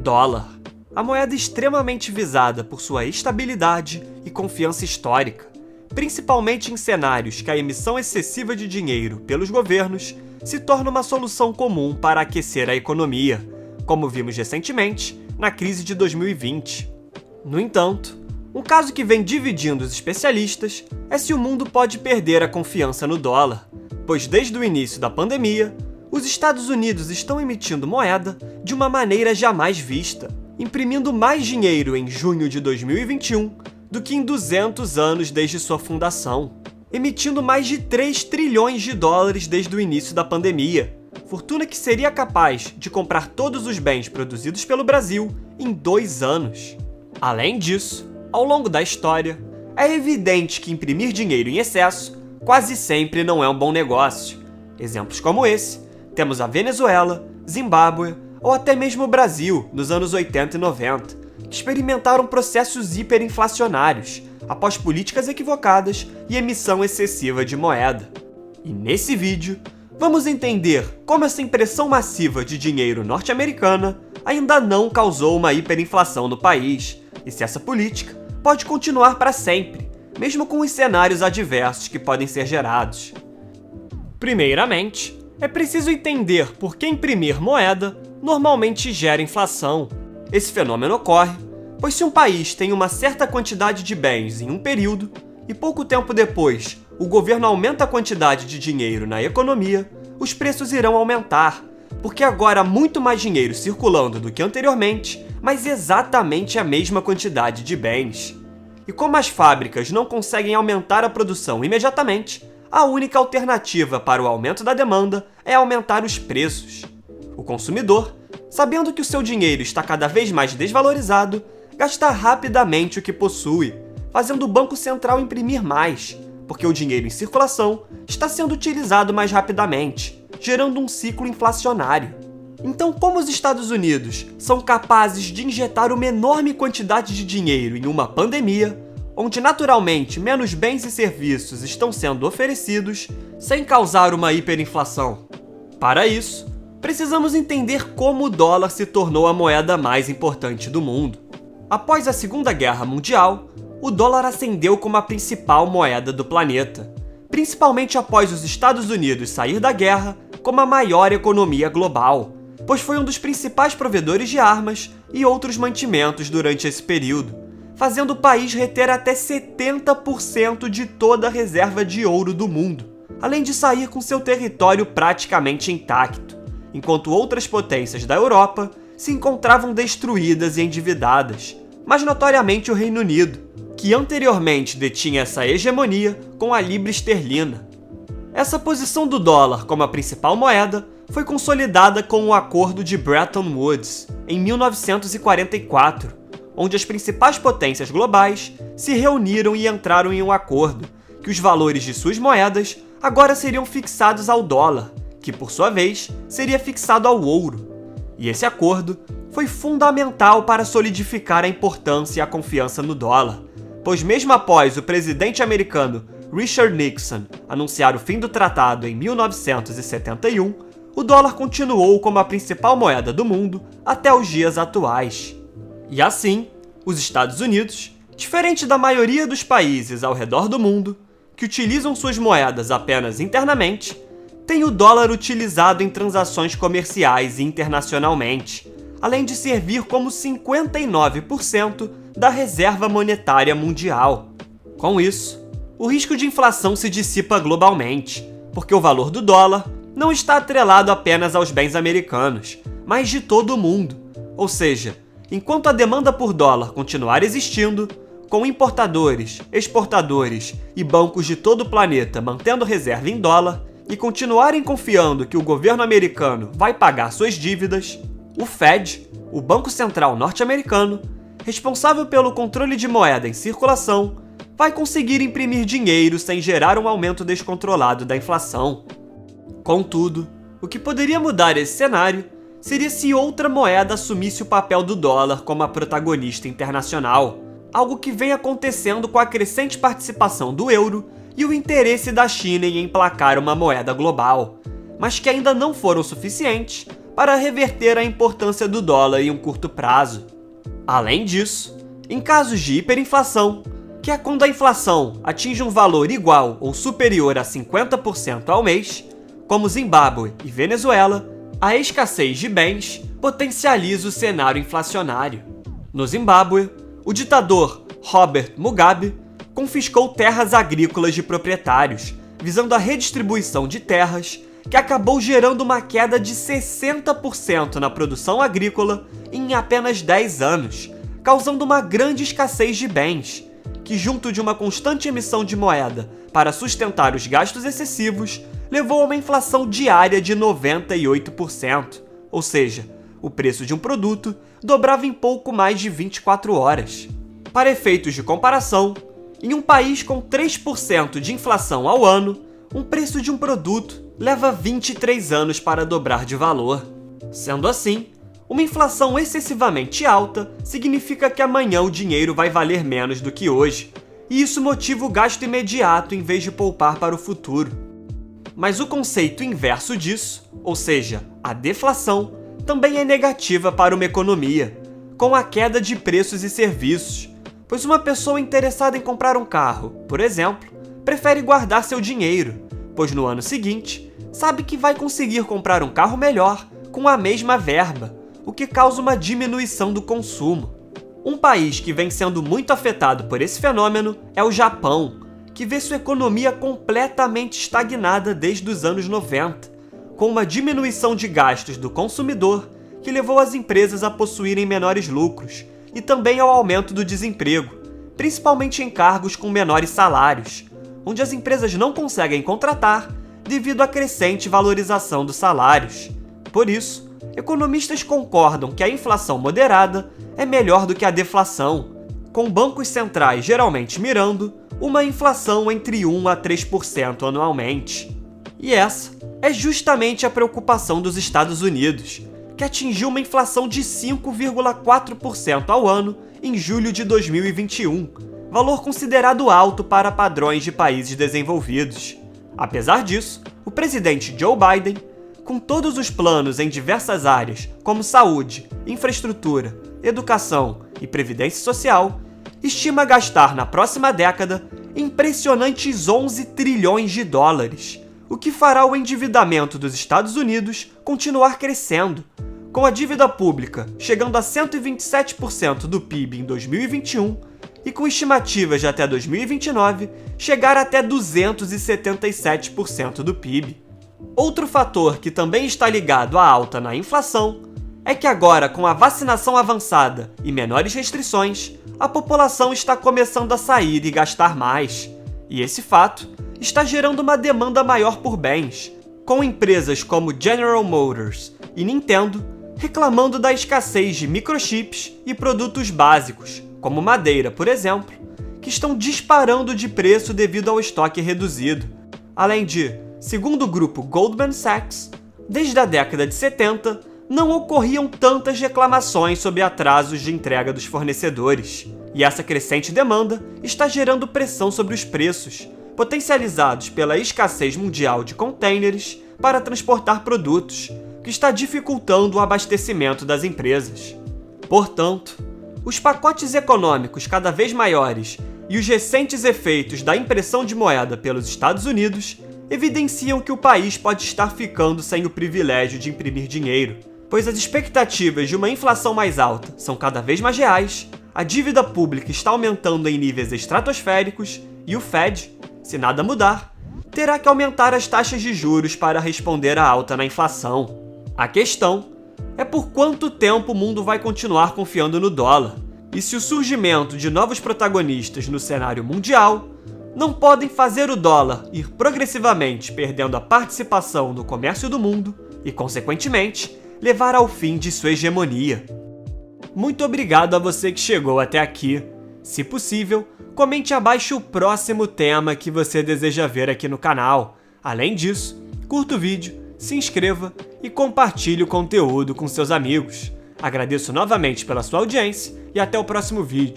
dólar, a moeda extremamente visada por sua estabilidade e confiança histórica, principalmente em cenários que a emissão excessiva de dinheiro pelos governos se torna uma solução comum para aquecer a economia, como vimos recentemente na crise de 2020. No entanto, um caso que vem dividindo os especialistas é se o mundo pode perder a confiança no dólar, pois desde o início da pandemia, os Estados Unidos estão emitindo moeda de uma maneira jamais vista, imprimindo mais dinheiro em junho de 2021 do que em 200 anos desde sua fundação, emitindo mais de 3 trilhões de dólares desde o início da pandemia, fortuna que seria capaz de comprar todos os bens produzidos pelo Brasil em 2 anos. Além disso, ao longo da história, é evidente que imprimir dinheiro em excesso quase sempre não é um bom negócio. Exemplos como esse, temos a Venezuela, Zimbábue ou até mesmo o Brasil nos anos 80 e 90, que experimentaram processos hiperinflacionários após políticas equivocadas e emissão excessiva de moeda. E nesse vídeo, vamos entender como essa impressão massiva de dinheiro norte-americana ainda não causou uma hiperinflação no país, e se essa política pode continuar para sempre, mesmo com os cenários adversos que podem ser gerados. Primeiramente, é preciso entender por que imprimir moeda normalmente gera inflação. Esse fenômeno ocorre pois se um país tem uma certa quantidade de bens em um período e pouco tempo depois o governo aumenta a quantidade de dinheiro na economia, os preços irão aumentar, porque agora há muito mais dinheiro circulando do que anteriormente, mas exatamente a mesma quantidade de bens. E como as fábricas não conseguem aumentar a produção imediatamente, a única alternativa para o aumento da demanda é aumentar os preços. O consumidor, sabendo que o seu dinheiro está cada vez mais desvalorizado, gasta rapidamente o que possui, fazendo o Banco Central imprimir mais, porque o dinheiro em circulação está sendo utilizado mais rapidamente, gerando um ciclo inflacionário. Então, como os Estados Unidos são capazes de injetar uma enorme quantidade de dinheiro em uma pandemia, onde naturalmente menos bens e serviços estão sendo oferecidos, sem causar uma hiperinflação? Para isso, precisamos entender como o dólar se tornou a moeda mais importante do mundo. Após a Segunda Guerra Mundial, o dólar ascendeu como a principal moeda do planeta, principalmente após os Estados Unidos sair da guerra como a maior economia global, pois foi um dos principais provedores de armas e outros mantimentos durante esse período, fazendo o país reter até 70% de toda a reserva de ouro do mundo, além de sair com seu território praticamente intacto, enquanto outras potências da Europa se encontravam destruídas e endividadas, mas notoriamente o Reino Unido, que anteriormente detinha essa hegemonia com a libra esterlina. Essa posição do dólar como a principal moeda foi consolidada com o Acordo de Bretton Woods, em 1944, onde as principais potências globais se reuniram e entraram em um acordo que os valores de suas moedas agora seriam fixados ao dólar, que por sua vez seria fixado ao ouro. E esse acordo foi fundamental para solidificar a importância e a confiança no dólar, pois mesmo após o presidente americano Richard Nixon anunciar o fim do tratado em 1971, o dólar continuou como a principal moeda do mundo até os dias atuais. E assim, os Estados Unidos, diferente da maioria dos países ao redor do mundo, que utilizam suas moedas apenas internamente, tem o dólar utilizado em transações comerciais internacionalmente, além de servir como 59% da reserva monetária mundial. Com isso, o risco de inflação se dissipa globalmente, porque o valor do dólar não está atrelado apenas aos bens americanos, mas de todo o mundo. Ou seja, enquanto a demanda por dólar continuar existindo, com importadores, exportadores e bancos de todo o planeta mantendo reserva em dólar e continuarem confiando que o governo americano vai pagar suas dívidas, o Fed, o Banco Central norte-americano, responsável pelo controle de moeda em circulação, vai conseguir imprimir dinheiro sem gerar um aumento descontrolado da inflação. Contudo, o que poderia mudar esse cenário seria se outra moeda assumisse o papel do dólar como a protagonista internacional, algo que vem acontecendo com a crescente participação do euro e o interesse da China em emplacar uma moeda global, mas que ainda não foram suficientes para reverter a importância do dólar em um curto prazo. Além disso, em casos de hiperinflação, que é quando a inflação atinge um valor igual ou superior a 50% ao mês, como Zimbábue e Venezuela, a escassez de bens potencializa o cenário inflacionário. No Zimbábue, o ditador Robert Mugabe confiscou terras agrícolas de proprietários, visando a redistribuição de terras, que acabou gerando uma queda de 60% na produção agrícola em apenas 10 anos, causando uma grande escassez de bens, que, junto de uma constante emissão de moeda para sustentar os gastos excessivos, levou a uma inflação diária de 98%, ou seja, o preço de um produto dobrava em pouco mais de 24 horas. Para efeitos de comparação, em um país com 3% de inflação ao ano, um preço de um produto leva 23 anos para dobrar de valor. Sendo assim, uma inflação excessivamente alta significa que amanhã o dinheiro vai valer menos do que hoje, e isso motiva o gasto imediato em vez de poupar para o futuro. Mas o conceito inverso disso, ou seja, a deflação, também é negativa para uma economia, com a queda de preços e serviços, pois uma pessoa interessada em comprar um carro, por exemplo, prefere guardar seu dinheiro, pois no ano seguinte sabe que vai conseguir comprar um carro melhor com a mesma verba, o que causa uma diminuição do consumo. Um país que vem sendo muito afetado por esse fenômeno é o Japão, que vê sua economia completamente estagnada desde os anos 90, com uma diminuição de gastos do consumidor que levou as empresas a possuírem menores lucros e também ao aumento do desemprego, principalmente em cargos com menores salários, onde as empresas não conseguem contratar devido à crescente valorização dos salários. Por isso, economistas concordam que a inflação moderada é melhor do que a deflação, com bancos centrais geralmente mirando uma inflação entre 1 a 3% anualmente. E essa é justamente a preocupação dos Estados Unidos, que atingiu uma inflação de 5,4% ao ano em julho de 2021, valor considerado alto para padrões de países desenvolvidos. Apesar disso, o presidente Joe Biden, com todos os planos em diversas áreas, como saúde, infraestrutura, educação e previdência social, estima gastar na próxima década impressionantes 11 trilhões de dólares, o que fará o endividamento dos Estados Unidos continuar crescendo, com a dívida pública chegando a 127% do PIB em 2021 e com estimativas de até 2029 chegar até 277% do PIB. Outro fator que também está ligado à alta na inflação é que agora, com a vacinação avançada e menores restrições, a população está começando a sair e gastar mais. E esse fato está gerando uma demanda maior por bens, com empresas como General Motors e Nintendo reclamando da escassez de microchips e produtos básicos, como madeira, por exemplo, que estão disparando de preço devido ao estoque reduzido. Além de, segundo o grupo Goldman Sachs, desde a década de 70, não ocorriam tantas reclamações sobre atrasos de entrega dos fornecedores, e essa crescente demanda está gerando pressão sobre os preços, potencializados pela escassez mundial de contêineres para transportar produtos, que está dificultando o abastecimento das empresas. Portanto, os pacotes econômicos cada vez maiores e os recentes efeitos da impressão de moeda pelos Estados Unidos evidenciam que o país pode estar ficando sem o privilégio de imprimir dinheiro, pois as expectativas de uma inflação mais alta são cada vez mais reais, a dívida pública está aumentando em níveis estratosféricos e o Fed, se nada mudar, terá que aumentar as taxas de juros para responder à alta na inflação. A questão é por quanto tempo o mundo vai continuar confiando no dólar, e se o surgimento de novos protagonistas no cenário mundial não podem fazer o dólar ir progressivamente perdendo a participação no comércio do mundo e, consequentemente, levar ao fim de sua hegemonia. Muito obrigado a você que chegou até aqui. Se possível, comente abaixo o próximo tema que você deseja ver aqui no canal. Além disso, curta o vídeo, se inscreva e compartilhe o conteúdo com seus amigos. Agradeço novamente pela sua audiência e até o próximo vídeo.